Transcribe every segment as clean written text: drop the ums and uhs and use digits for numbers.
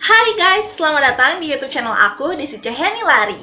Hai guys, selamat datang di YouTube channel aku, Desi Cahyani Lari.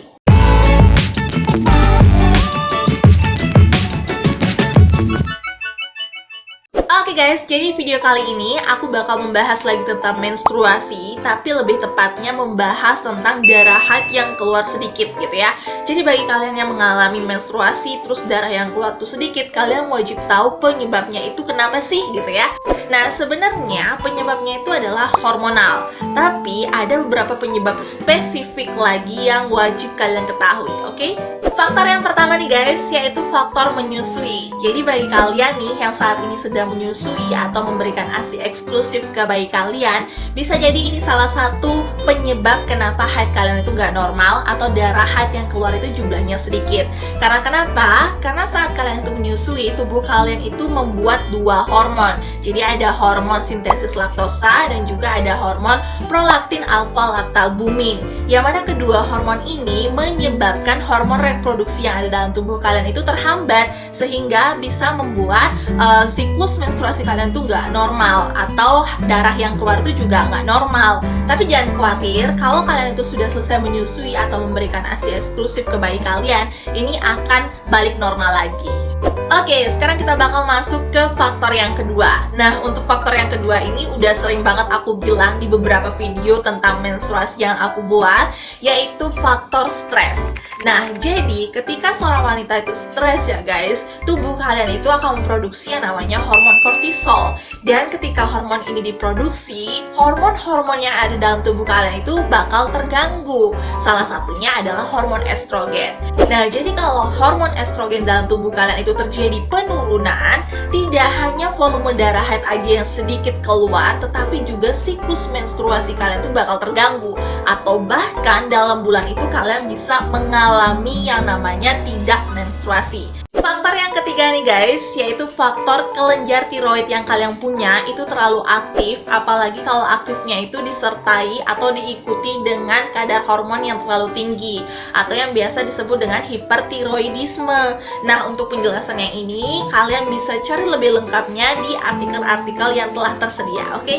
Oke guys, jadi video kali ini aku bakal membahas lagi tentang menstruasi, tapi lebih tepatnya membahas tentang darah haid yang keluar sedikit gitu ya. Jadi bagi kalian yang mengalami menstruasi terus darah yang keluar tuh sedikit, kalian wajib tahu penyebabnya itu kenapa sih gitu ya. Nah, sebenarnya penyebabnya itu adalah hormonal, tapi ada beberapa penyebab spesifik lagi yang wajib kalian ketahui, oke? Faktor yang pertama nih guys, yaitu faktor menyusui. Jadi bagi kalian nih yang saat ini sedang menyusui atau memberikan ASI eksklusif ke bayi kalian, bisa jadi ini salah satu penyebab kenapa haid kalian itu nggak normal atau darah haid yang keluar itu jumlahnya sedikit. Karena kenapa? Karena saat kalian itu menyusui, tubuh kalian itu membuat dua hormon. Jadi ada hormon sintesis laktosa dan juga ada hormon prolaktin alfa laktalbumin. Yang mana kedua hormon ini menyebabkan hormon reproduksi yang ada dalam tubuh kalian itu terhambat, sehingga bisa membuat siklus menstruasi kalian tuh nggak normal atau darah yang keluar itu juga nggak normal. Tapi jangan khawatir, kalau kalian itu sudah selesai menyusui atau memberikan ASI eksklusif ke bayi kalian, ini akan balik normal lagi. Oke, sekarang kita bakal masuk ke faktor yang kedua. Nah, untuk faktor yang kedua ini udah sering banget aku bilang di beberapa video tentang menstruasi yang aku buat, yaitu faktor stres. Nah, jadi ketika seorang wanita itu stres ya guys, tubuh kalian itu akan memproduksi yang namanya hormon kortisol. Dan ketika hormon ini diproduksi, hormon-hormon yang ada dalam tubuh kalian itu bakal terganggu. Salah satunya adalah hormon estrogen. Nah, jadi kalau hormon estrogen dalam tubuh kalian itu terjadi penurunan, tidak hanya volume darah haid aja yang sedikit keluar, tetapi juga siklus menstruasi kalian itu bakal terganggu. Atau bahkan dalam bulan itu kalian bisa mengalami yang namanya tidak menstruasi. Faktor yang ketiga nih guys, yaitu faktor kelenjar tiroid yang kalian punya itu terlalu aktif, apalagi kalau aktifnya itu disertai atau diikuti dengan kadar hormon yang terlalu tinggi, atau yang biasa disebut dengan hipertiroidisme. Nah, untuk penjelasannya ini, kalian bisa cari lebih lengkapnya di artikel-artikel yang telah tersedia, oke?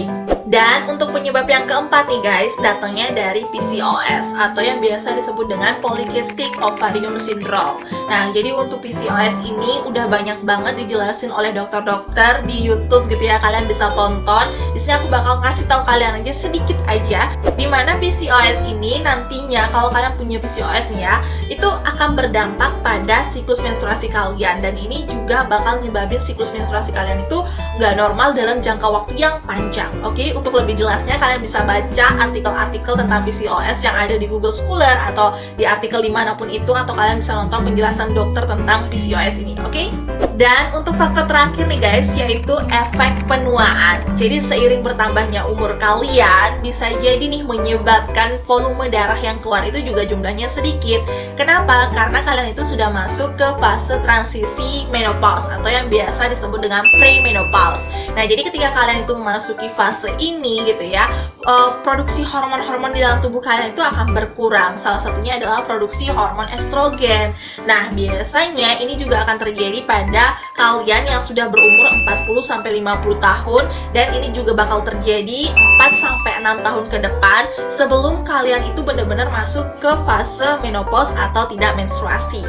Dan untuk penyebab yang keempat nih guys, datangnya dari PCOS atau yang biasa disebut dengan Polycystic Ovarium Syndrome. Nah, jadi untuk PCOS ini udah banyak banget dijelasin oleh dokter-dokter di YouTube gitu ya, kalian bisa tonton. Di sini aku bakal ngasih tahu kalian aja sedikit aja dimana PCOS ini nantinya kalau kalian punya PCOS nih ya, itu akan berdampak pada siklus menstruasi kalian, dan ini juga bakal nyebabin siklus menstruasi kalian itu nggak normal dalam jangka waktu yang panjang. Oke, untuk lebih jelasnya kalian bisa baca artikel-artikel tentang PCOS yang ada di Google Scholar atau di artikel dimanapun itu, atau kalian bisa nonton penjelasan dokter tentang PCOS ini, oke? Dan untuk faktor terakhir nih guys, yaitu efek penuaan. Jadi seiring bertambahnya umur kalian, bisa jadi nih menyebabkan volume darah yang keluar itu juga jumlahnya sedikit. Kenapa? Karena kalian itu sudah masuk ke fase transisi menopause atau yang biasa disebut dengan premenopause. Nah, jadi ketika kalian itu memasuki fase ini gitu ya, produksi hormon-hormon di dalam tubuh kalian itu akan berkurang. Salah satunya adalah produksi hormon estrogen. Nah, biasanya ini juga akan terjadi pada kalian yang sudah berumur 40-50 tahun, dan ini juga bakal terjadi 4-6 tahun ke depan sebelum kalian itu benar-benar masuk ke fase menopause atau tidak menstruasi.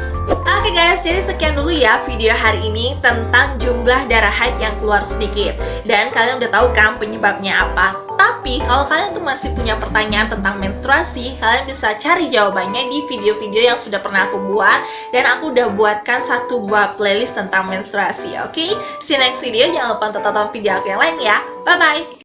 Oke guys, jadi sekian dulu ya video hari ini tentang jumlah darah haid yang keluar sedikit. Dan kalian udah tahu kan penyebabnya apa? Tapi kalau kalian tuh masih punya pertanyaan tentang menstruasi, kalian bisa cari jawabannya di video-video yang sudah pernah aku buat. Dan aku udah buatkan satu buah playlist tentang menstruasi, oke? See you next video, jangan lupa untuk tonton video aku yang lain ya. Bye-bye!